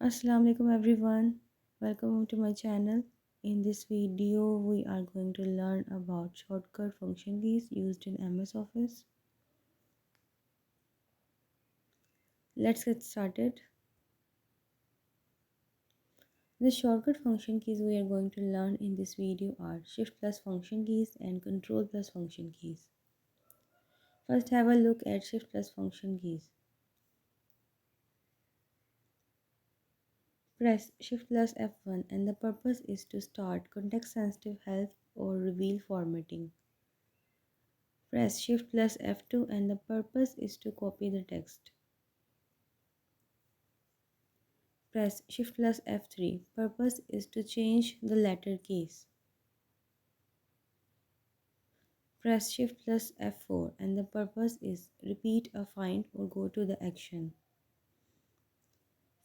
Assalamu alaikum everyone. Welcome to my channel. In this video we are going to learn about shortcut function keys used in MS Office. Let's get started. The shortcut function keys we are going to learn in this video are Shift plus function keys and Control plus function keys. First have a look at Shift plus function keys. Press Shift plus F1 and the purpose is to start context sensitive help or reveal formatting. Press Shift plus F2 and the purpose is to copy the text. Press Shift plus F3. Purpose is to change the letter case. Press Shift plus F4 and the purpose is repeat a find or go to the action.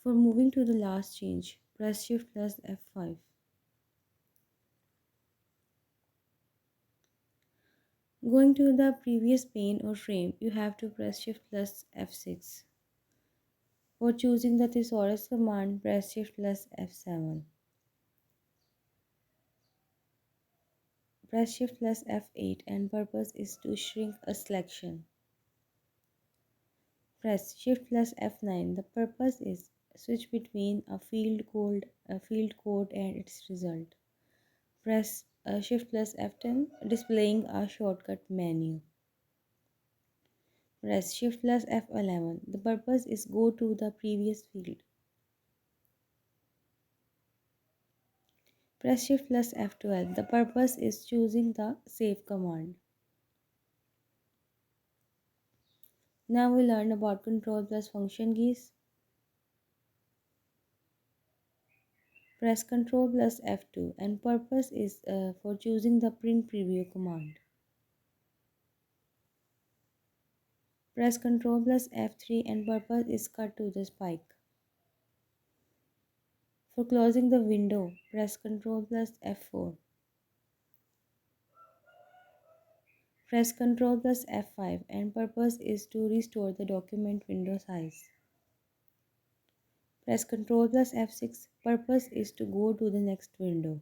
For moving to the last change, press Shift plus F5. Going to the previous pane or frame, you have to press Shift plus F6. For choosing the thesaurus command, press Shift plus F7. Press Shift plus F8 and purpose is to shrink a selection. Press Shift plus F9. The purpose is switch between a field code and its result. Press Shift plus F10, displaying a shortcut menu. Press Shift plus F11. The purpose is go to the previous field. Press Shift plus F12. The purpose is choosing the save command. Now we learn about Control plus function keys. Press Ctrl plus F2 and purpose is for choosing the print preview command. Press Ctrl plus F3 and purpose is cut to the spike. For closing the window, press Ctrl plus F4. Press Ctrl plus F5 and purpose is to restore the document window size. Press Ctrl plus F6. Purpose is to go to the next window.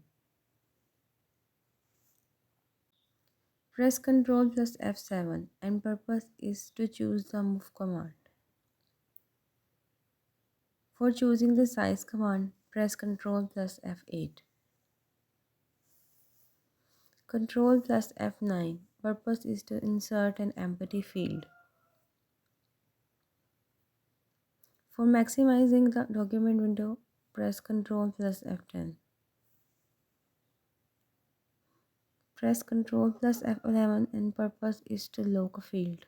Press Ctrl plus F7 and purpose is to choose the move command. For choosing the size command, press Ctrl plus F8. Ctrl plus F9. Purpose is to insert an empty field. For maximizing the document window, press Ctrl plus F10. Press Ctrl plus F11 and purpose is to lock a field.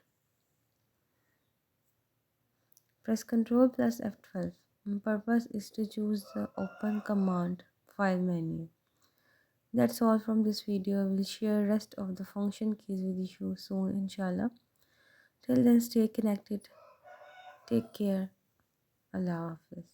Press Ctrl plus F12 and purpose is to choose the open command file menu. That's all from this video. I will share rest of the function keys with you soon, inshallah. Till then, stay connected. Take care. Allah Hafiz.